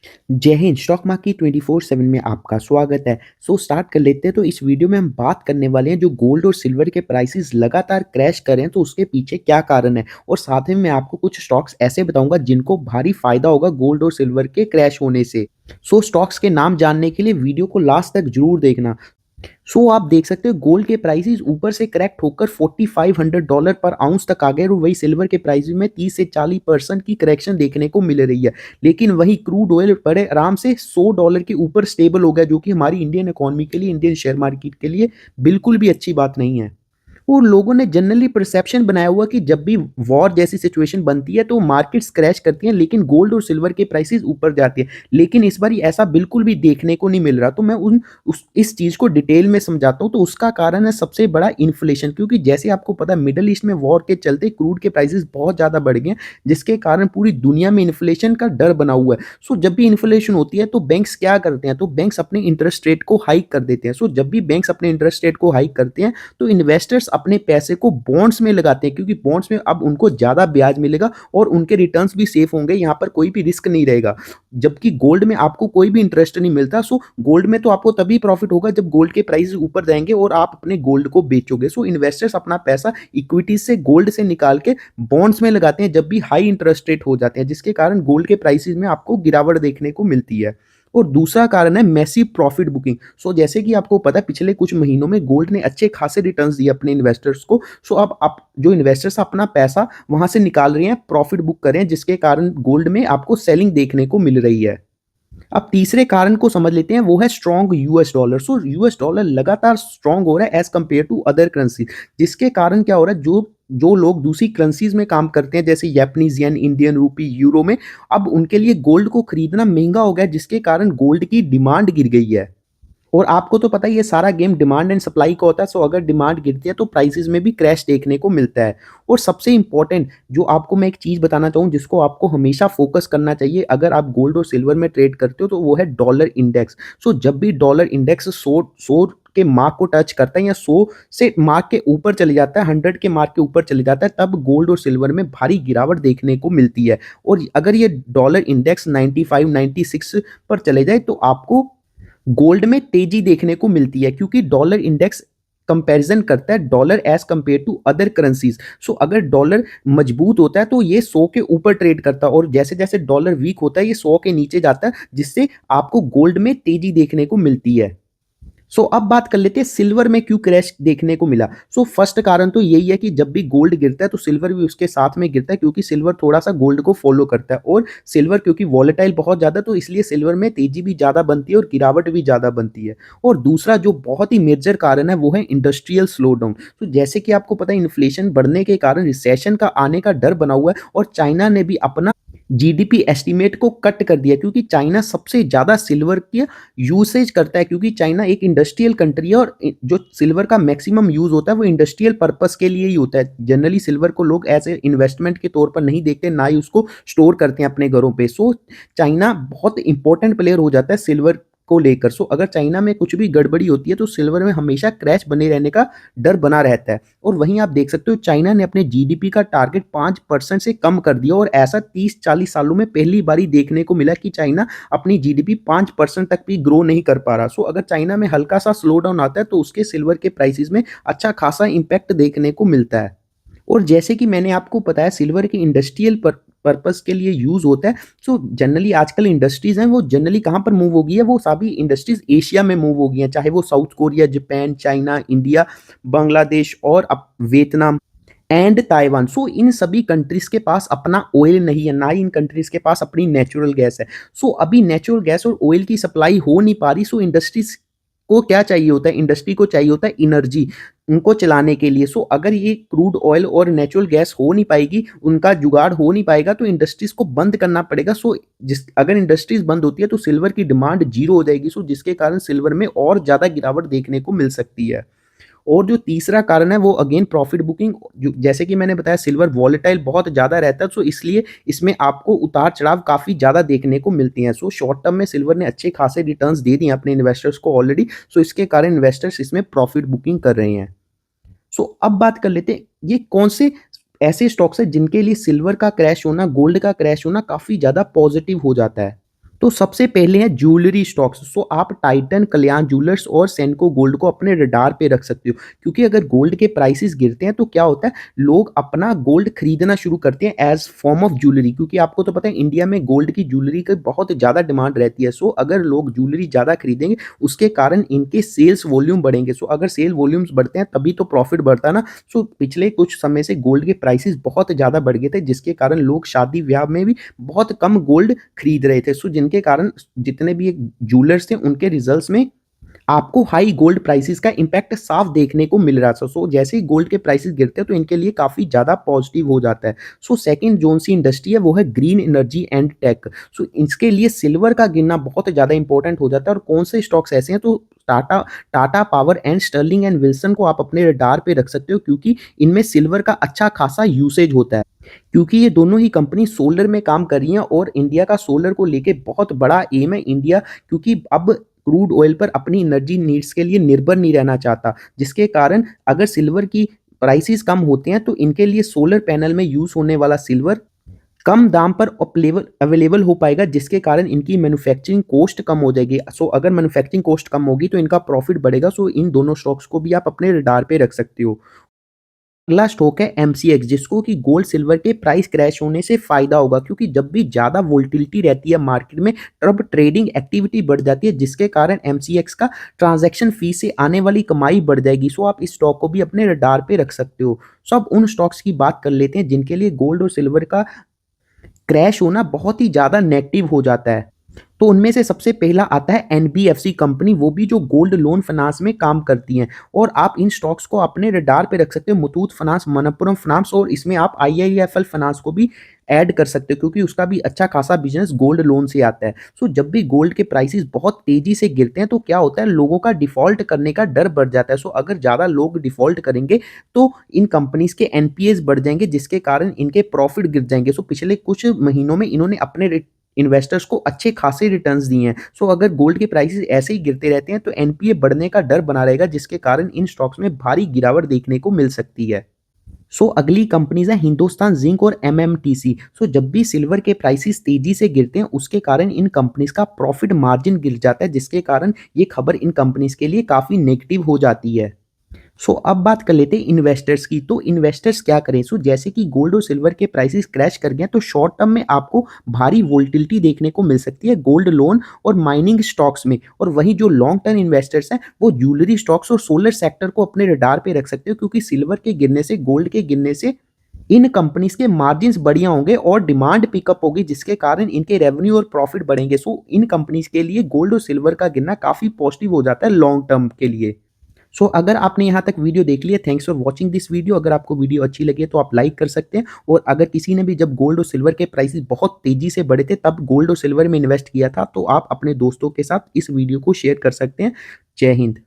जय Hind. Stock market 24/7 में आपका स्वागत है। स्टार्ट कर लेते हैं। तो इस वीडियो में हम बात करने वाले हैं जो गोल्ड और सिल्वर के प्राइसेस लगातार क्रैश कर रहे हैं, तो उसके पीछे क्या कारण है, और साथ में मैं आपको कुछ स्टॉक्स ऐसे बताऊंगा जिनको भारी फायदा होगा गोल्ड और सिल्वर के क्रैश होने से। स्टॉक्स के नाम जानने के लिए वीडियो को लास्ट तक जरूर देखना। आप देख सकते हो गोल्ड के प्राइसेस ऊपर से करेक्ट होकर $4500 पर आउंस तक आ गए, और वही सिल्वर के प्राइसेस में 30 से 40% की करेक्शन देखने को मिल रही है। लेकिन वही क्रूड ऑयल बड़े आराम से $100 के ऊपर स्टेबल हो गया, जो कि हमारी इंडियन इकोनॉमी के लिए, इंडियन शेयर मार्केट के लिए बिल्कुल भी अच्छी बात नहीं है। और लोगों ने जनरली परसेप्शन बनाया हुआ कि जब भी वॉर जैसी सिचुएशन बनती है तो मार्केट्स क्रैश करती हैं, लेकिन गोल्ड और सिल्वर के प्राइसेस ऊपर जाती है। लेकिन इस बार ऐसा बिल्कुल भी देखने को नहीं मिल रहा। तो मैं उन उस इस चीज़ को डिटेल में समझाता हूँ। तो उसका कारण है सबसे बड़ा इन्फ्लेशन, क्योंकि जैसे आपको पता है मिडल ईस्ट में वॉर के चलते क्रूड के प्राइसेस बहुत ज़्यादा बढ़ गए हैं, जिसके कारण पूरी दुनिया में इन्फ्लेशन का डर बना हुआ है। जब भी इन्फ्लेशन होती है तो बैंक्स क्या करते हैं, तो बैंक्स अपने इंटरेस्ट रेट को हाइक कर देते हैं। जब भी बैंक्स अपने इंटरेस्ट रेट को हाइक करते हैं तो इन्वेस्टर्स अपने पैसे को बॉन्ड्स में लगाते हैं, क्योंकि बॉन्ड्स में अब उनको ज़्यादा ब्याज मिलेगा और उनके रिटर्न्स भी सेफ होंगे, यहाँ पर कोई भी रिस्क नहीं रहेगा। जबकि गोल्ड में आपको कोई भी इंटरेस्ट नहीं मिलता। गोल्ड में तो आपको तभी प्रॉफिट होगा जब गोल्ड के प्राइस ऊपर जाएंगे और आप अपने गोल्ड को बेचोगे। इन्वेस्टर्स अपना पैसा इक्विटी से, गोल्ड से निकाल के बॉन्ड्स में लगाते हैं जब भी हाई इंटरेस्ट रेट हो जाते हैं, जिसके कारण गोल्ड के प्राइसेस में आपको गिरावट देखने को मिलती है। और दूसरा कारण है मैसिव प्रॉफिट बुकिंग। जैसे कि आपको पता है पिछले कुछ महीनों में गोल्ड ने अच्छे खासे रिटर्न्स दिए अपने इन्वेस्टर्स को। अब आप जो इन्वेस्टर्स अपना पैसा वहां से निकाल रहे हैं, प्रॉफिट बुक कर रहे हैं, जिसके कारण गोल्ड में आपको सेलिंग देखने को मिल रही है। अब तीसरे कारण को समझ लेते हैं, वो है strong US dollar. US dollar लगातार स्ट्रॉन्ग हो रहा है as compare to other currency, जिसके कारण क्या हो रहा है, जो जो लोग दूसरी करेंसीज में काम करते हैं जैसे Japanese yen, Indian rupee, euro में, अब उनके लिए गोल्ड को खरीदना महंगा हो गया, जिसके कारण गोल्ड की डिमांड गिर गई है। और आपको तो पता ही है सारा गेम डिमांड एंड सप्लाई का होता है। अगर डिमांड गिरती है तो प्राइसेस में भी क्रैश देखने को मिलता है। और सबसे इंपॉर्टेंट जो आपको मैं एक चीज बताना चाहूँ जिसको आपको हमेशा फोकस करना चाहिए अगर आप गोल्ड और सिल्वर में ट्रेड करते हो, तो वो है डॉलर इंडेक्स। जब भी डॉलर इंडेक्स 100 के मार्क को टच करता है या 100 से मार्क के ऊपर चले जाता है, 100 के मार्क के ऊपर चले जाता है, तब गोल्ड और सिल्वर में भारी गिरावट देखने को मिलती है। और अगर ये डॉलर इंडेक्स 95 96 पर चले जाए तो आपको गोल्ड में तेजी देखने को मिलती है, क्योंकि डॉलर इंडेक्स कंपैरिजन करता है dollar as compare to other currencies. अगर डॉलर मजबूत होता है तो ये 100 के ऊपर ट्रेड करता है, और जैसे जैसे डॉलर वीक होता है ये 100 के नीचे जाता है, जिससे आपको गोल्ड में तेजी देखने को मिलती है। अब बात कर लेते हैं सिल्वर में क्यों क्रैश देखने को मिला। फर्स्ट कारण तो यही है कि जब भी गोल्ड गिरता है तो सिल्वर भी उसके साथ में गिरता है, क्योंकि सिल्वर थोड़ा सा गोल्ड को फॉलो करता है, और सिल्वर क्योंकि वॉलेटाइल बहुत ज्यादा, तो इसलिए सिल्वर में तेजी भी ज्यादा बनती है और गिरावट भी ज्यादा बनती है। और दूसरा जो बहुत ही मेजर कारण है वो है इंडस्ट्रियल स्लो डाउन। जैसे कि आपको पता है इन्फ्लेशन बढ़ने के कारण रिसेशन का आने का डर बना हुआ है, और चाइना ने भी अपना जीडीपी एस्टीमेट को कट कर दिया, क्योंकि चाइना सबसे ज्यादा सिल्वर की यूसेज करता है, क्योंकि चाइना एक इंडस्ट्रियल कंट्री है, और जो सिल्वर का मैक्सिमम यूज होता है वो इंडस्ट्रियल पर्पस के लिए ही होता है। जनरली सिल्वर को लोग एज ए इन्वेस्टमेंट के तौर पर नहीं देखते, ना ही उसको स्टोर करते हैं अपने घरों पे। चाइना बहुत इंपॉर्टेंट प्लेयर हो जाता है सिल्वर को लेकर। अगर चाइना में कुछ भी गड़बड़ी होती है तो सिल्वर में हमेशा क्रैश बने रहने का डर बना रहता है। और वहीं आप देख सकते हो चाइना ने अपने जीडीपी का टारगेट 5% से कम कर दिया, और ऐसा 30-40 सालों में पहली बारी देखने को मिला कि चाइना अपनी जीडीपी 5% तक भी ग्रो नहीं कर पा रहा। अगर चाइना में हल्का सा स्लो डाउन आता है तो उसके सिल्वर के प्राइसेस में अच्छा खासा इंपैक्ट देखने को मिलता है। और जैसे कि मैंने आपको बताया सिल्वर की इंडस्ट्रियल पर्पस के लिए यूज होता है। जनरली आजकल इंडस्ट्रीज हैं वो जनरली कहाँ पर मूव हो गई है, वो सभी इंडस्ट्रीज एशिया में मूव हो गई हैं, चाहे वो south Korea, Japan, China, India, Bangladesh और अब वियतनाम एंड ताइवान। इन सभी कंट्रीज के पास अपना ऑयल नहीं है, ना ही इन कंट्रीज के पास अपनी नेचुरल गैस है। अभी नेचुरल गैस और ऑयल की सप्लाई हो नहीं पा रही। इंडस्ट्रीज को क्या चाहिए होता है, इंडस्ट्री को चाहिए होता है एनर्जी उनको चलाने के लिए। अगर ये क्रूड ऑयल और नेचुरल गैस हो नहीं पाएगी, उनका जुगाड़ हो नहीं पाएगा, तो इंडस्ट्रीज को बंद करना पड़ेगा। अगर इंडस्ट्रीज बंद होती है तो सिल्वर की डिमांड जीरो हो जाएगी, जिसके कारण सिल्वर में और ज्यादा गिरावट देखने को मिल सकती है। और जो तीसरा कारण है वो अगेन प्रॉफिट बुकिंग। जैसे कि मैंने बताया सिल्वर वॉलेटाइल बहुत ज़्यादा रहता है, इसलिए इसमें आपको उतार चढ़ाव काफ़ी ज़्यादा देखने को मिलती हैं। शॉर्ट टर्म में सिल्वर ने अच्छे खासे रिटर्न्स दे दिए अपने इन्वेस्टर्स को ऑलरेडी। इसके कारण इन्वेस्टर्स इसमें प्रॉफिट बुकिंग कर रहे हैं। अब बात कर लेते हैं ये कौन से ऐसे स्टॉक्स हैं जिनके लिए सिल्वर का क्रैश होना, गोल्ड का क्रैश होना काफ़ी ज़्यादा पॉजिटिव हो जाता है। तो सबसे पहले है ज्वेलरी स्टॉक्स। सो आप टाइटन, कल्याण ज्वेलर्स और सेंको गोल्ड को अपने रडार पे रख सकते हो, क्योंकि अगर गोल्ड के प्राइसेस गिरते हैं तो क्या होता है, लोग अपना गोल्ड खरीदना शुरू करते हैं एज फॉर्म ऑफ ज्वेलरी, क्योंकि आपको तो पता है इंडिया में गोल्ड की ज्वेलरी की बहुत ज़्यादा डिमांड रहती है। सो अगर लोग ज्वेलरी ज़्यादा खरीदेंगे उसके कारण इनके सेल्स वॉल्यूम बढ़ेंगे। सो अगर सेल वॉल्यूम्स बढ़ते हैं तभी तो प्रॉफिट बढ़ता है ना। सो पिछले कुछ समय से गोल्ड के प्राइसेस बहुत ज़्यादा बढ़ गए थे, जिसके कारण लोग शादी ब्याह में भी बहुत कम गोल्ड खरीद रहे थे। सो जिनके कारण जितने भी ज्वेलर्स थे उनके रिजल्ट्स में आपको हाई गोल्ड प्राइसेस का इम्पैक्ट साफ देखने को मिल रहा था। सो जैसे ही गोल्ड के प्राइसेस गिरते हैं तो इनके लिए काफ़ी ज़्यादा पॉजिटिव हो जाता है। सो सेकंड जोन सी इंडस्ट्री है वो है ग्रीन एनर्जी एंड टेक। सो इसके लिए सिल्वर का गिरना बहुत ज़्यादा इंपॉर्टेंट हो जाता है। और कौन से स्टॉक्स ऐसे हैं, तो टाटा टाटा पावर एंड स्टर्लिंग एंड विल्सन को आप अपने रडार पे रख सकते हो, क्योंकि इनमें सिल्वर का अच्छा खासा यूसेज होता है। क्योंकि ये दोनों ही कंपनी सोलर में काम कर रही हैं और इंडिया का सोलर को लेके बहुत बड़ा एम है इंडिया, क्योंकि अब क्रूड ऑयल पर अपनी एनर्जी नीड्स के लिए निर्भर नहीं रहना चाहता, जिसके कारण अगर सिल्वर की प्राइसेस कम होते हैं तो इनके लिए सोलर पैनल में यूज होने वाला सिल्वर कम दाम पर अवेलेबल हो पाएगा, जिसके कारण इनकी मैन्युफैक्चरिंग कॉस्ट कम हो जाएगी। सो अगर मैन्युफैक्चरिंग कॉस्ट कम होगी तो इनका प्रॉफिट बढ़ेगा। सो इन दोनों स्टॉक्स को भी आप अपने रडार पे रख सकते हो। अगला स्टॉक है एमसीएक्स, जिसको कि गोल्ड सिल्वर के प्राइस क्रैश होने से फायदा होगा, क्योंकि जब भी ज़्यादा वोल्टिलिटी रहती है मार्केट में तब ट्रेडिंग एक्टिविटी बढ़ जाती है, जिसके कारण एमसीएक्स का ट्रांजैक्शन फीस से आने वाली कमाई बढ़ जाएगी। सो आप इस स्टॉक को भी अपने रडार पे रख सकते हो। सो अब उन स्टॉक्स की बात कर लेते हैं जिनके लिए गोल्ड और सिल्वर का क्रैश होना बहुत ही ज़्यादा नेगेटिव हो जाता है। तो उनमें से सबसे पहला आता है एनबीएफसी कंपनी, वो भी जो गोल्ड लोन फाइनेंस में काम करती हैं। और आप इन स्टॉक्स को अपने रडार पे रख सकते हो, मुथूट फाइनेंस, मनप्पुरम फाइनेंस, और इसमें आप आईआईएफएल फाइनेंस को भी ऐड कर सकते हो, क्योंकि उसका भी अच्छा खासा बिजनेस गोल्ड लोन से आता है। सो जब भी गोल्ड के प्राइसेस बहुत तेजी से गिरते हैं तो क्या होता है, लोगों का डिफॉल्ट करने का डर बढ़ जाता है। सो अगर ज़्यादा लोग डिफॉल्ट करेंगे तो इन कंपनीज के एनपीएस बढ़ जाएंगे, जिसके कारण इनके प्रॉफिट गिर जाएंगे। सो पिछले कुछ महीनों में इन्होंने अपने इन्वेस्टर्स को अच्छे खासे रिटर्न्स दिए हैं। सो अगर गोल्ड के प्राइसेस ऐसे ही गिरते रहते हैं तो एनपीए बढ़ने का डर बना रहेगा, जिसके कारण इन स्टॉक्स में भारी गिरावट देखने को मिल सकती है। सो अगली कंपनीज है हिंदुस्तान जिंक और एमएमटीसी। सो जब भी सिल्वर के प्राइसेस तेजी से गिरते हैं उसके कारण इन कंपनीज का प्रॉफिट मार्जिन गिर जाता है, जिसके कारण ये खबर इन कंपनीज के लिए काफ़ी नेगेटिव हो जाती है। सो अब बात कर लेते हैं इन्वेस्टर्स की। तो इन्वेस्टर्स क्या करें, सो जैसे कि गोल्ड और सिल्वर के प्राइसेस क्रैश कर गए तो शॉर्ट टर्म में आपको भारी वोल्टिलिटी देखने को मिल सकती है गोल्ड लोन और माइनिंग स्टॉक्स में। और वहीं जो लॉन्ग टर्म इन्वेस्टर्स हैं वो ज्वेलरी स्टॉक्स और सोलर सेक्टर को अपने रडार पे रख सकते हो, क्योंकि सिल्वर के गिरने से, गोल्ड के गिरने से इन कंपनीज के मार्जिन्स बढ़िया होंगे और डिमांड पिकअप होगी, जिसके कारण इनके रेवेन्यू और प्रॉफिट बढ़ेंगे। सो इन कंपनीज के लिए गोल्ड और सिल्वर का गिरना काफी पॉजिटिव हो जाता है लॉन्ग टर्म के लिए। सो अगर आपने यहाँ तक वीडियो देख लिया, thanks for watching this video. अगर आपको वीडियो अच्छी लगी है तो आप लाइक कर सकते हैं। और अगर किसी ने भी जब गोल्ड और सिल्वर के प्राइसेस बहुत तेजी से बढ़े थे तब गोल्ड और सिल्वर में इन्वेस्ट किया था, तो आप अपने दोस्तों के साथ इस वीडियो को शेयर कर सकते हैं। जय हिंद।